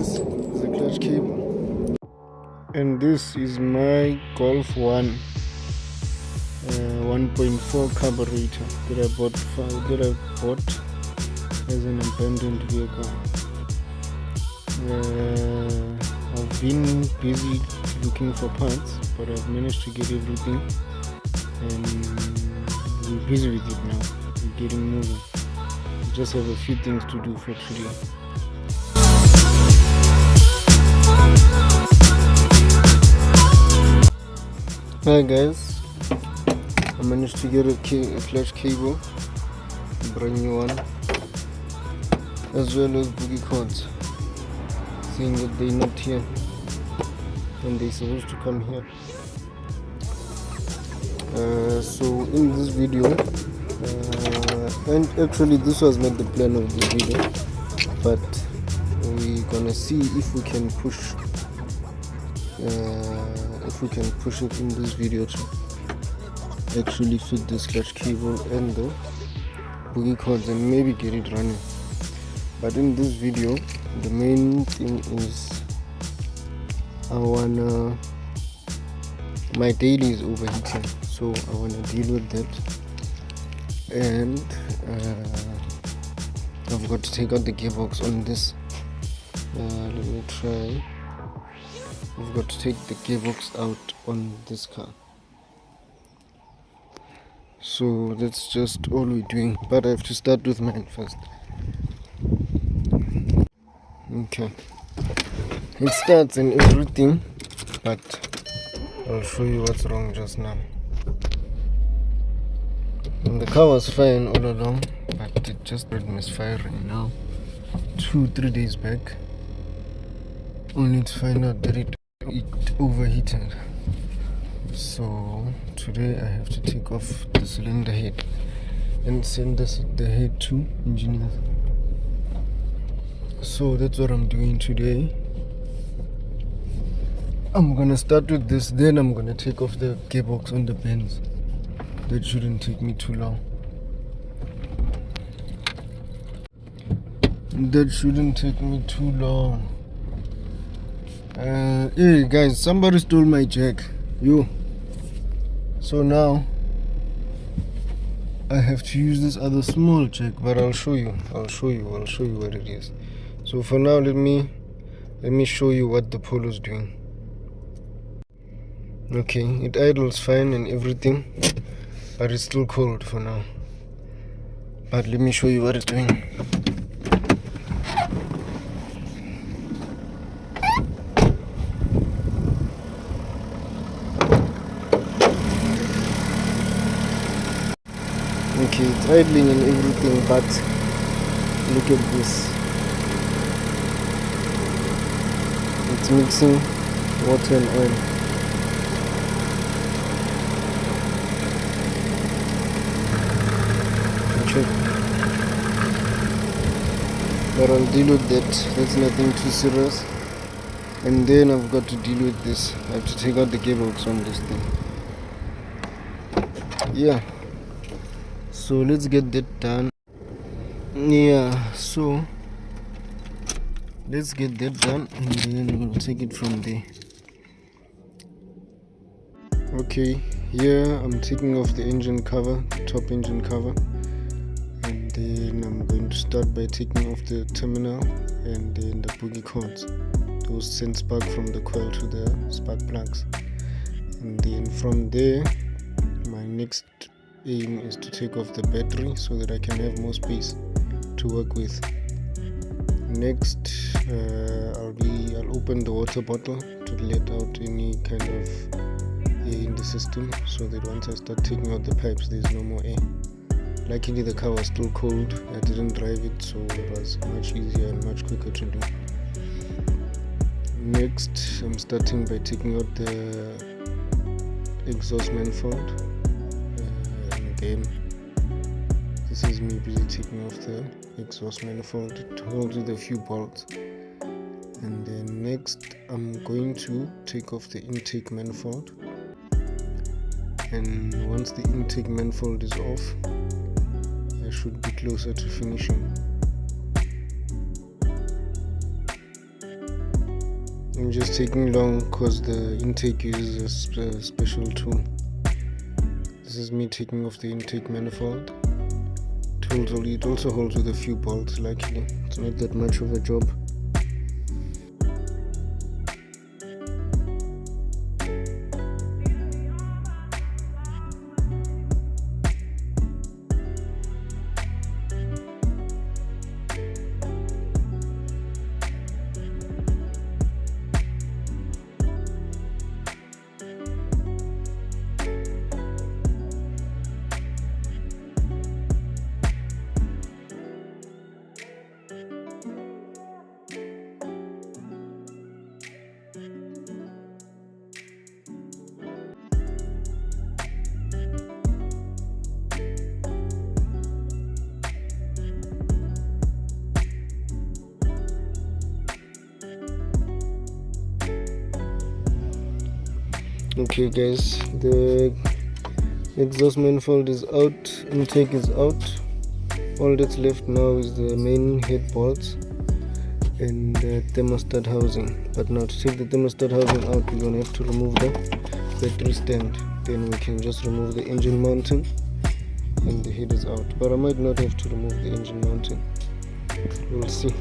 guys, the clutch cable, and this is my Golf 1 1.4 carburetor that I bought as an abandoned vehicle. I've been busy looking for parts, but I've managed to get everything, and we're busy with it now. We're getting moving. We just have a few things to do for today. Hi guys, I managed to get a clutch cable, brand new one, as well as boogie cords, seeing that they're not here and they're supposed to come here. So in this video, and actually this was not the plan of this video, but we're gonna see if we can push it in this video to actually fit this clutch cable and the boogie cords and maybe get it running. But in this video, the main thing is my daily is overheating, so I wanna deal with that, and I've got to take out the gearbox on this. Let me try. We've got to take the gearbox out on this car. So that's just all we're doing, but I have to start with mine first. Okay, it starts and everything, but I'll show you what's wrong just now. And the car was fine all along, but it just started misfiring now 2-3 days back, only to find out that it overheated. So today I have to take off the cylinder head and send the head to engineers. So that's what I'm doing today. I'm gonna start with this, then I'm gonna take off the gearbox on the Benz. That shouldn't take me too long. Hey guys, somebody stole my jack. So now I have to use this other small jack, but I'll show you what it is. So for now, let me show you what the Polo's doing. Okay, it idles fine and everything, but it's still cold for now. But let me show you what it's doing. Okay, it's idling and everything, but look at this. It's mixing water and oil. Check. But I'll deal with that. That's nothing too serious. And then I've got to deal with this. I have to take out the gearbox on this thing. Yeah. So let's get that done. So let's get that done and then we'll take it from there. Okay, here I'm taking off the engine cover, top engine cover, and then I'm going to start by taking off the terminal and then the boogie cords. Those send spark from the coil to the spark plugs, and then from there my next aim is to take off the battery so that I can have more space to work with. Next, I'll open the water bottle to let out any kind of air in the system, so that once I start taking out the pipes, there's no more air. Luckily the car was still cold, I didn't drive it, so it was much easier and much quicker to do. Next, I'm starting by taking out the exhaust manifold. Then this is me busy taking off the exhaust manifold. It holds with a few bolts. And then next I'm going to take off the intake manifold, and once the intake manifold is off, I should be closer to finishing. I'm just taking long because the intake uses a special tool. This is me taking off the intake manifold. It also holds with a few bolts, luckily. It's not that much of a job. Okay guys, the exhaust manifold is out, intake is out. All that's left now is the main head bolts and the thermostat housing. But now to take the thermostat housing out, we're going to have to remove the battery stand. Then we can just remove the engine mounting and the head is out. But I might not have to remove the engine mounting. We'll see.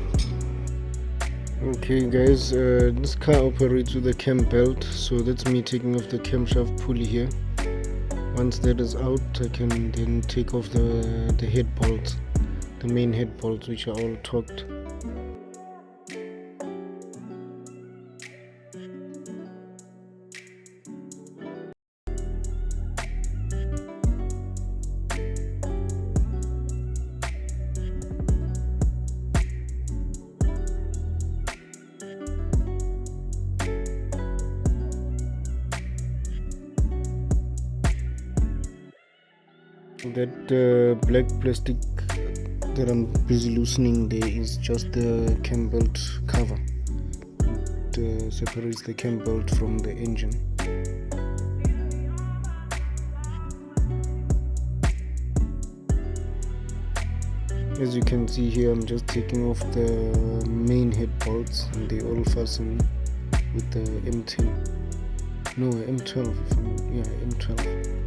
Okay guys, this car operates with a cam belt, so that's me taking off the camshaft pulley here. Once that is out, I can then take off the head bolts, the main head bolts, which are all torqued. That black plastic that I'm busy loosening there is just the cam belt cover. It separates the cam belt from the engine. As you can see here, I'm just taking off the main head bolts and they all fasten with the M10. No, M12. M12.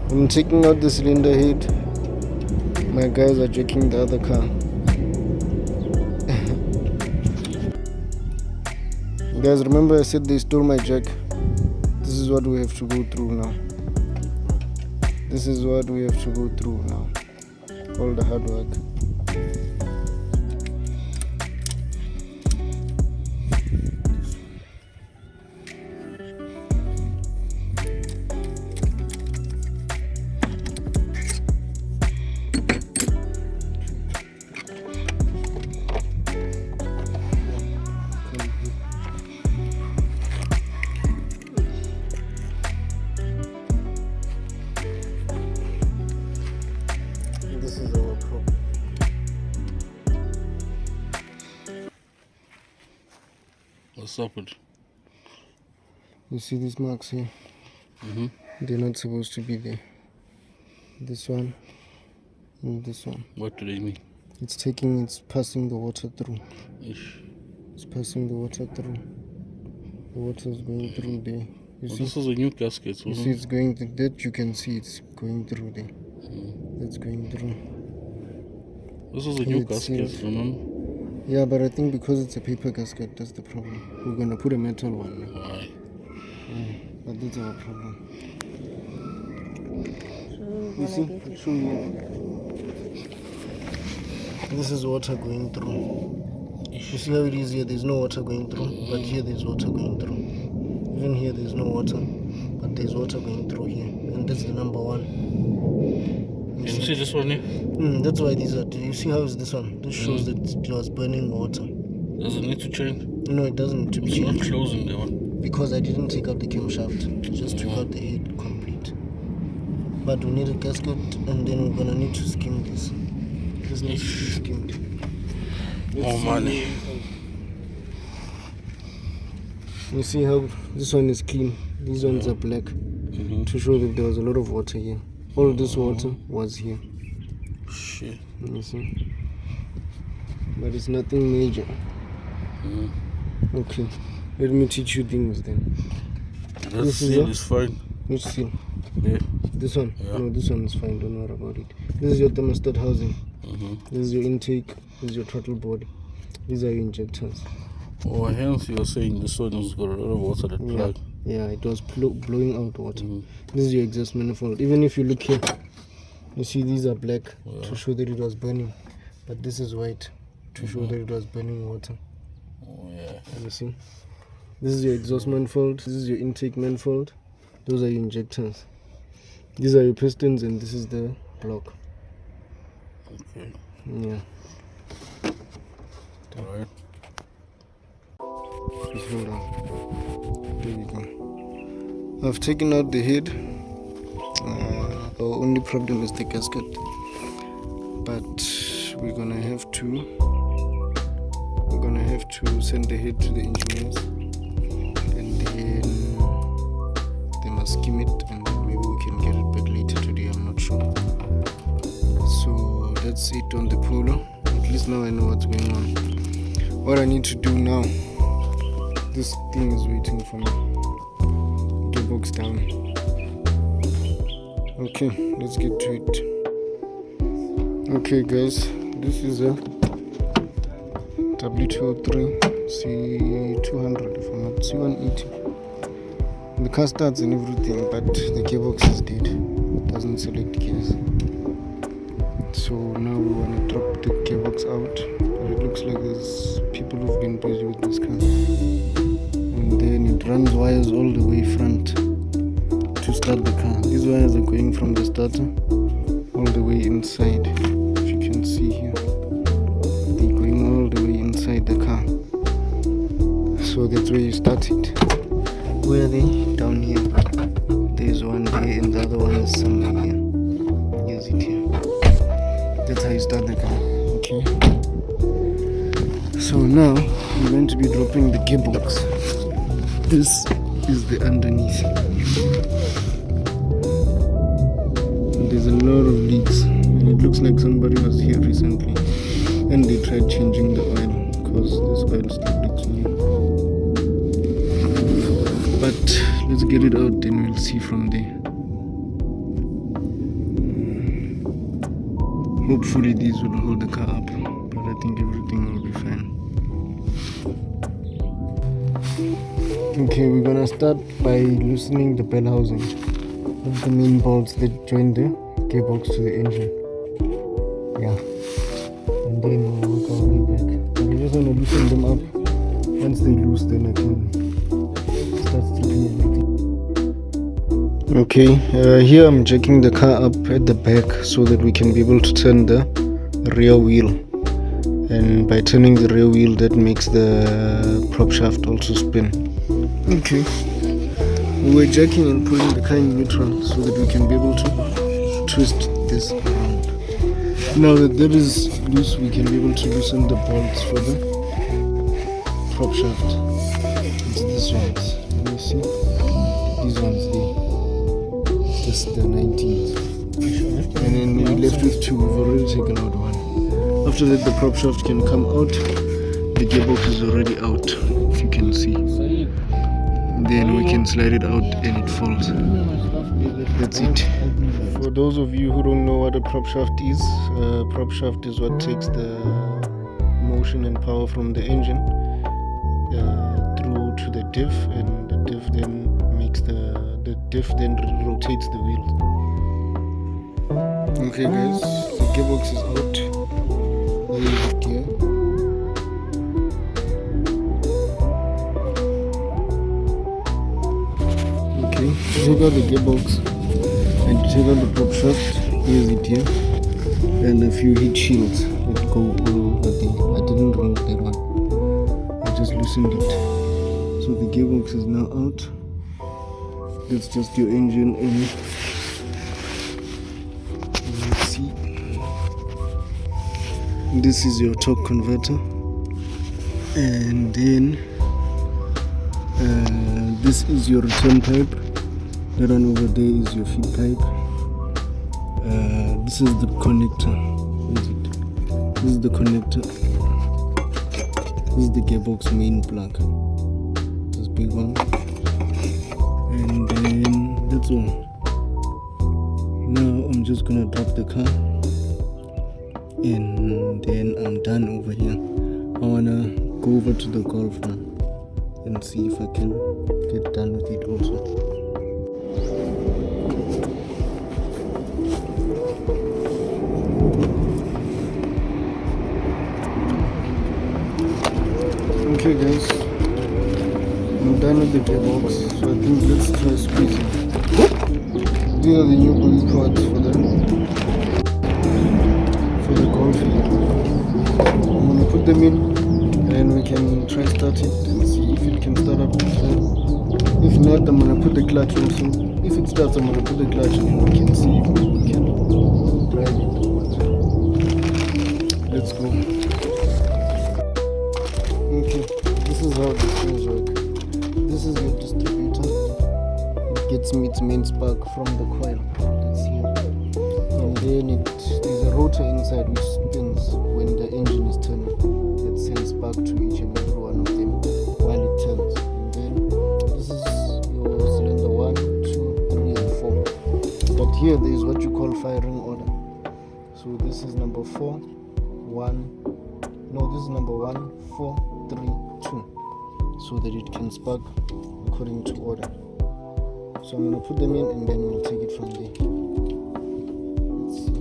I'm taking out the cylinder head. My guys are checking the other car. Guys, remember I said they stole my jack? This is what we have to go through now. This is what we have to go through now. All the hard work. What's up with? You see these marks here? They're not supposed to be there. This one and this one. What do they mean? It's passing the water through. Ish. It's passing the water through. The water is going through there. You see? This is a new gasket. You see it's going through that. You can see it's going through there. It's going through. This is a new gasket, remember? Yeah, but I think because it's a paper gasket, that's the problem. We're gonna put a metal one now. Why? Yeah, but that's our problem. You see? Show me. This is water going through. You see how it is here? There's no water going through, but here there's water going through. Even here there's no water, but there's water going through here. And that's the number one. You see this one here? That's why these are. You see how is this one? This shows that it was burning water. Does it need to change? No, it doesn't need to be changed. It's not closing the one. Because I didn't take out the camshaft. Just took out the head complete. But we need a gasket, and then we're gonna need to skim this. This needs to be skimmed. More money. You see how this one is clean? These ones are black. To show that there was a lot of water here. All this water was here. Shit. You see? But it's nothing major. Okay. Let me teach you things then. That seal is fine. Which seal? Yeah. This one? Yeah. No, this one is fine. Don't worry about it. This is your thermostat housing. This is your intake. This is your throttle body. These are your injectors. Oh, hence you're saying this one has got a lot of water that plug. Yeah, it was blowing out water. This is your exhaust manifold. Even if you look here, you see these are black to show that it was burning. But this is white to show that it was burning water. Oh, yeah. You see? This is your exhaust manifold. This is your intake manifold. Those are your injectors. These are your pistons, and this is the block. Okay. Yeah. Alright. Just hold on. There we go. I've taken out the head. Our only problem is the gasket. But we're gonna have to send the head to the engineers, and then they must skim it, and then maybe we can get it back later today. I'm not sure. So that's it on the Polo. At least now I know what's going on. What I need to do now, this thing is waiting for me. Gearbox down. Okay, let's get to it. Okay guys, this is a W203 C200 if I'm not C180. The car starts and everything, but the gearbox is dead. It doesn't select gears. So now we want to drop the gearbox out. But it looks like there's people who've been busy with this car. And then it runs wires all the way front to start the car. These wires are going from the starter all the way inside. If you can see here, they're going all the way inside the car. So that's where you start it. Where are they? Down here. There's one there and the other one is somewhere here. Here's it here. That's how you start the car. Okay. So now we're going to be dropping the gearbox. This is the underneath. And there's a lot of leaks. And it looks like somebody was here recently. And they tried changing the oil because this oil still looks new. But let's get it out, then we'll see from there. Hopefully these will hold the car up, but I think everything will be fine. Okay, we're gonna start by loosening the bell housing. That's the main bolts that join the gearbox to the engine. Yeah. And then we'll work our way back. But we just wanna loosen them up. Once they loose, then I can start stripping everything. Okay, here I'm jacking the car up at the back so that we can be able to turn the rear wheel. And by turning the rear wheel, that makes the prop shaft also spin. Okay, we're jacking and putting the car in neutral so that we can be able to twist this around. Now that that is loose, we can be able to loosen the bolts for the prop shaft. these ones. Let me see. These ones there. This is the 19s. And then we're left with 2. We've already taken out 1. After that, the prop shaft can come out. The gearbox is already out, if you can see. Then we can slide it out and it falls. That's it. For those of you who don't know what a prop shaft is what takes the motion and power from the engine through to the diff, and the diff then makes the diff then rotates the wheels. Okay guys, the gearbox is out. There is it here. Okay, to take out the gearbox and to take out the prop shaft, here's it here. And a few heat shields that go all over there. I didn't remove that one. I just loosened it. So the gearbox is now out. That's just your engine and let's see. This is your torque converter. And then this is your return pipe. That one over there is your feed pipe. This is the connector. This is the connector. This is the gearbox main plug. This big one. And then that's all. Now I'm just gonna drop the car. And then I'm done over here. I wanna go over to the Golf now and see if I can get done with it also. Okay guys, I'm done with the gearbox, so I think let's try squeezing. These are the new body parts for the Golf here. I'm gonna put them in and we can try start it and see if it can start up. If not, I'm gonna put the clutch also. If it starts, I'm gonna put the clutch and we can see if we can drive it or what. Let's go. Okay, this is how these things work. This is your distributor. It gets its main spark from the coil that's here. And then there's a rotor inside which spins when the engine is turning. It sends spark to each and every one of them while it turns. And then this is your cylinder 1, 2, 3 and 4. But here there is what you call firing order. So this is number 4, 1. No, this is number 1, 4, 3, 2, so that it can spark according to order. So I'm going to put them in and then we'll take it from there. Let's see.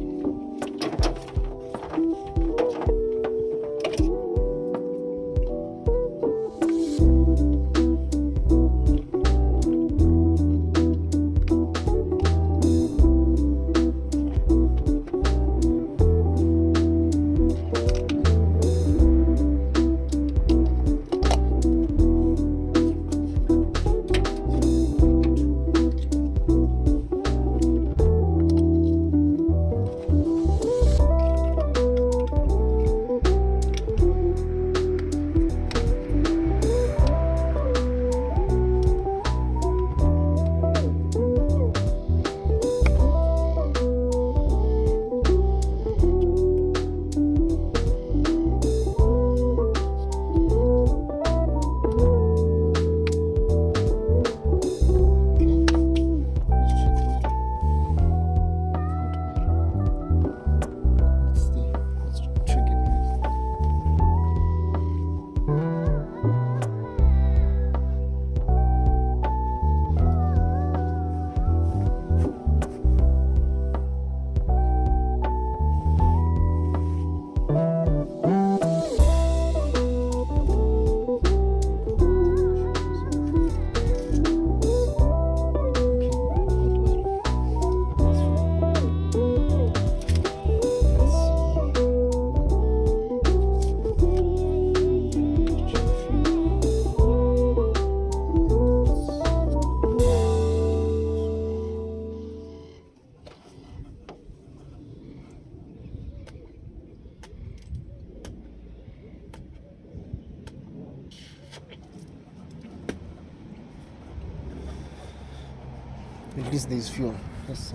least there's fuel. Yes.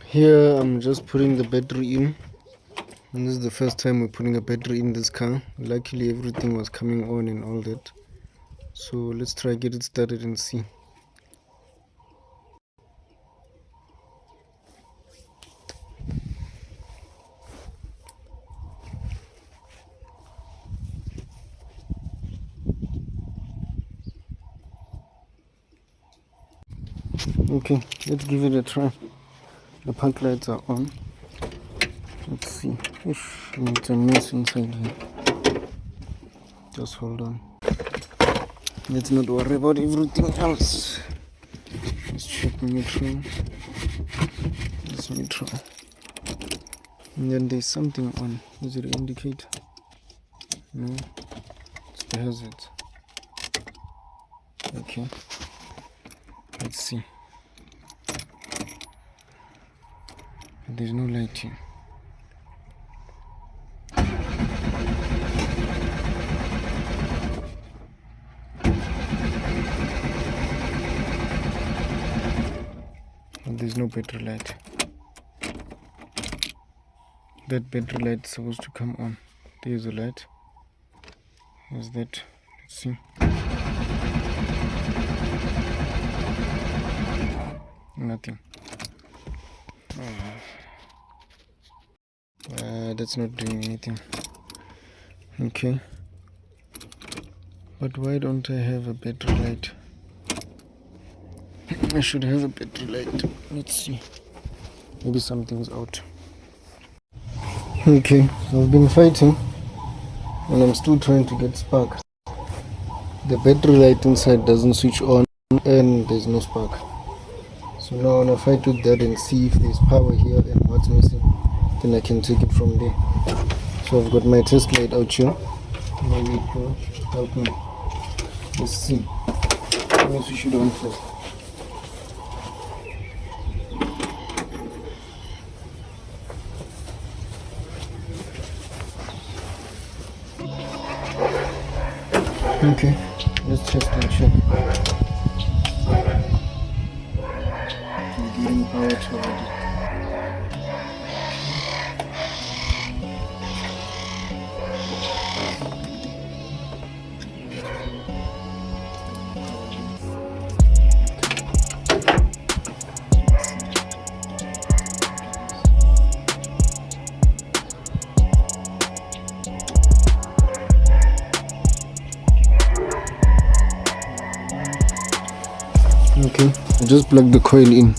Here I'm just putting the battery in, and this is the first time we're putting a battery in this car. Luckily everything was coming on and all that, so let's try get it started and see. Okay, let's give it a try. The park lights are on. Let's see. It's a mess inside here. Just hold on. Let's not worry about everything else. Let's check neutral. It's neutral. And then there's something on. Is it an indicator? No. It's the hazard. Okay. Let's see. There's no light here. And there's no battery light. That battery light is supposed to come on. There's a light. There's that. Let's see. Nothing. That's not doing anything. Okay. But why don't I have a battery light? I should have a battery light. Let's see. Maybe something's out. Okay, so I've been fighting and I'm still trying to get spark. The battery light inside doesn't switch on and there's no spark. So now I want to fight with that and see if there's power here and what's missing. Then I can take it from there. So I've got my test light out here. Maybe it will help me. Let's see. Let me switch it on first. Okay, let's test and check. I'm getting power to already. Okay, I just plugged the coil in.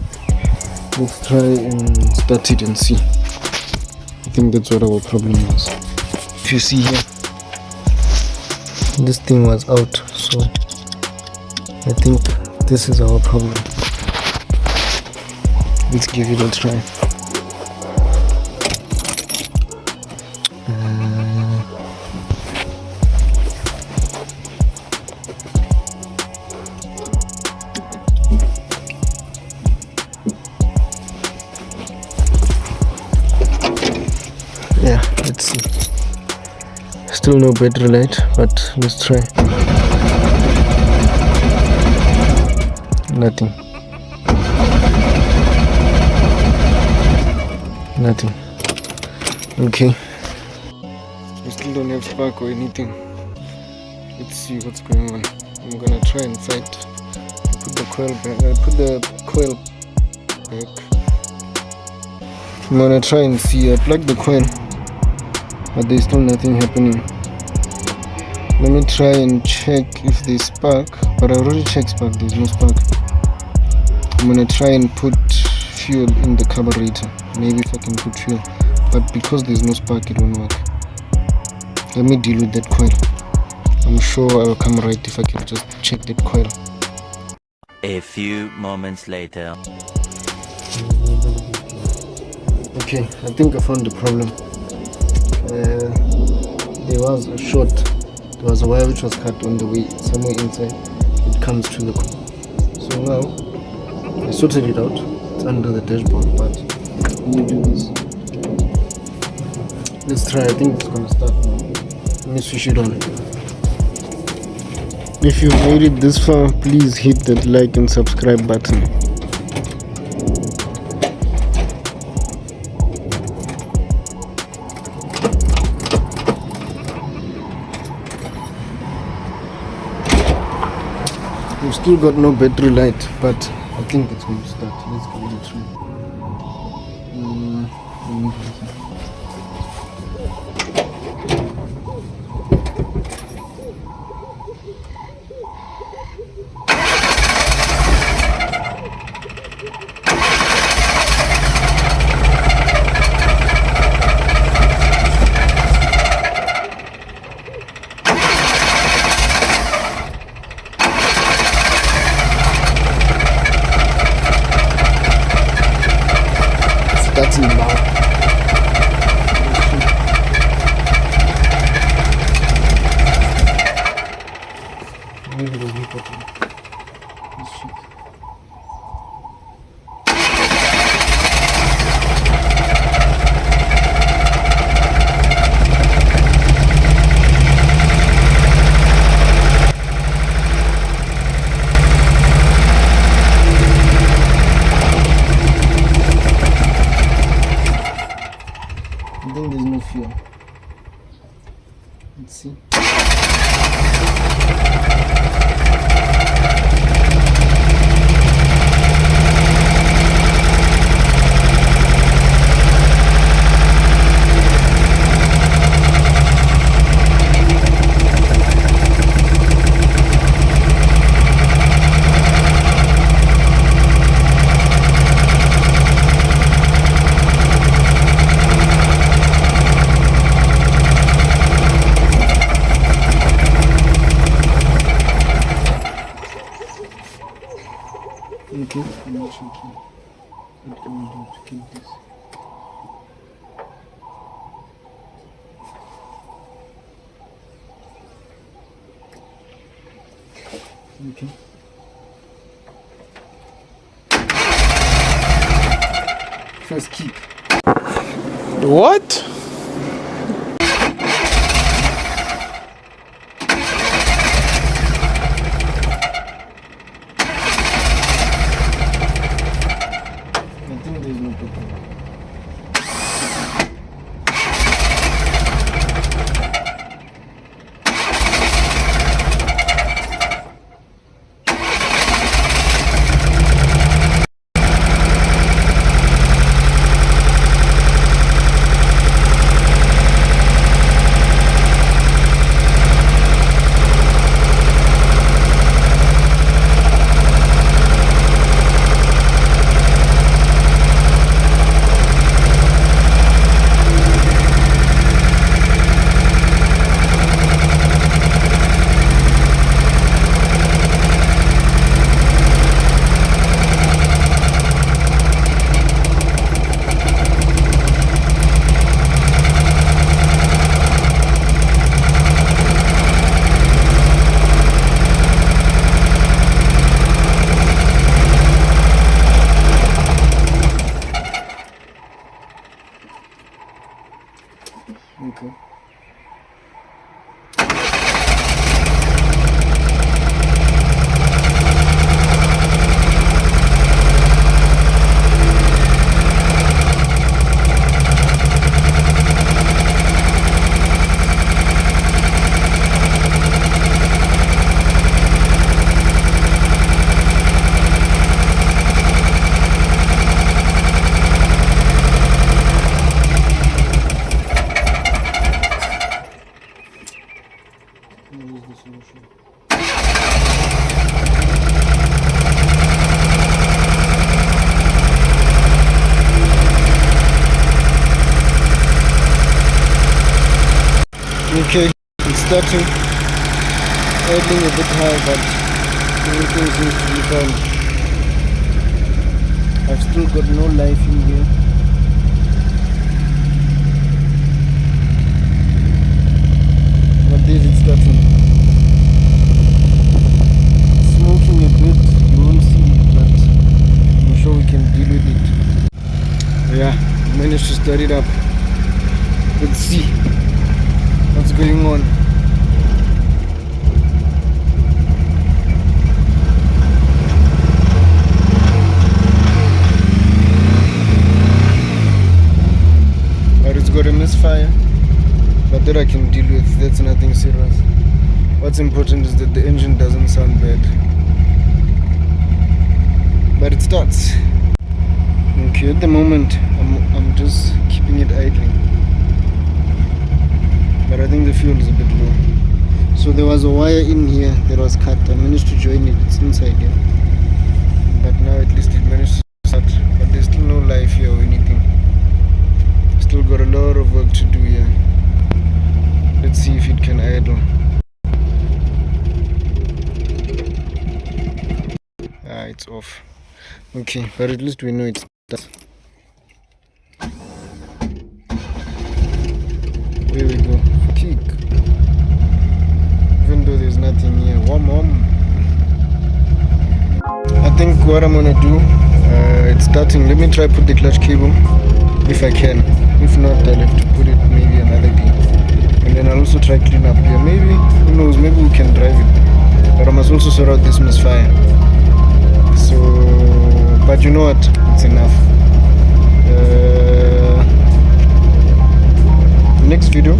Let's try and start it and see. I think that's what our problem was. If you see here, this thing was out, so I think this is our problem. Let's give it a try. Yeah, let's see. Still no battery light, but let's try. Nothing. Nothing. Okay. We still don't have spark or anything. Let's see what's going on. I'm gonna try and fight. Put the coil back. Put the coil back. I'm gonna try and see. I plugged the coil, but there's still nothing happening. Let me try and check if there's spark, but I already checked spark. There's no spark. I'm gonna try and put fuel in the carburetor. Maybe if I can put fuel, but because there's no spark, it won't work. Let me deal with that coil. I'm sure I'll come right if I can just check that coil. A few moments later. Okay, I think I found the problem. there was a short, there was a wire which was cut on the way, somewhere inside it comes to the car. So now I sorted it out, it's under the dashboard, but let me do this. Let's try, I think it's gonna start now. Let me switch it on. If you've made it this far, please hit that like and subscribe button. We've still got no battery light, but I think it's going to start. Let's give it a try. That's now. Maybe there's no button. Let's check. I think there's no fuel. Let's see. Okay, I'm not checking. What can we do to keep this? Okay. First keep. What? I think there's no button. Okay. What is the solution? Okay, it's starting. Idling a bit high, but everything seems to be fine. I've still got no life in here. this, it's starting. Smoking a bit, you won't see it, but I'm sure we can deal with it. Yeah, we managed to start it up. Let's see what's going on. But it's got a misfire, but that I can deal with. That's nothing serious. What's important is that the engine doesn't sound bad, but it starts. Okay, at the moment I'm just keeping it idling, but I think the fuel is a bit low. So there was a wire in here that was cut. I managed to join it. It's inside here, but now at least it managed to start. But there's still no life here or anything. Still got a lot of work to do here. Let's see if it can idle. It's off. Okay, but at least we know it's done. There we go. Kick. Even though there's nothing here. Warm. I think what I'm gonna do, it's starting. Let me try put the clutch cable if I can. If not, I'll have to put it maybe another day. And then I'll also try clean up here. Maybe, who knows, maybe we can drive it. But I must also sort out this misfire. So, but you know what? It's enough. Next video,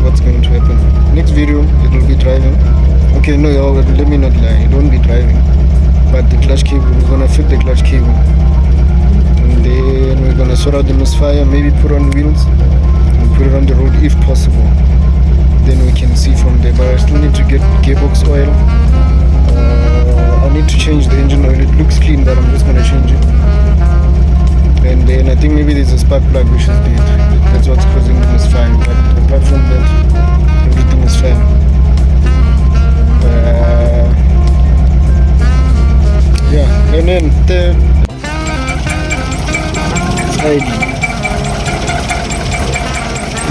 what's going to happen? Next video, it will be driving. Okay, no, let me not lie. It won't be driving. But the clutch cable, we're gonna fit the clutch cable. And then we're gonna sort out the misfire, maybe put on wheels and put it on the road if possible. Then we can see from there. But I still need to get gearbox oil. I need to change the engine oil. It looks clean, but I'm just gonna change it. And then I think maybe there's a spark plug which is dead. That's what's causing the misfire. But apart from that, everything is fine. Yeah, and then the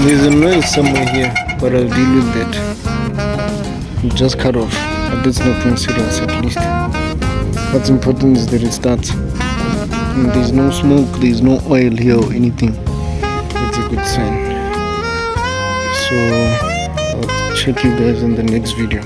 there's a noise somewhere here, but I'll deal with that. It just cut off, but that's nothing serious at least. What's important is that it starts. And there's no smoke, there's no oil here or anything. That's a good sign. So I'll check you guys in the next video.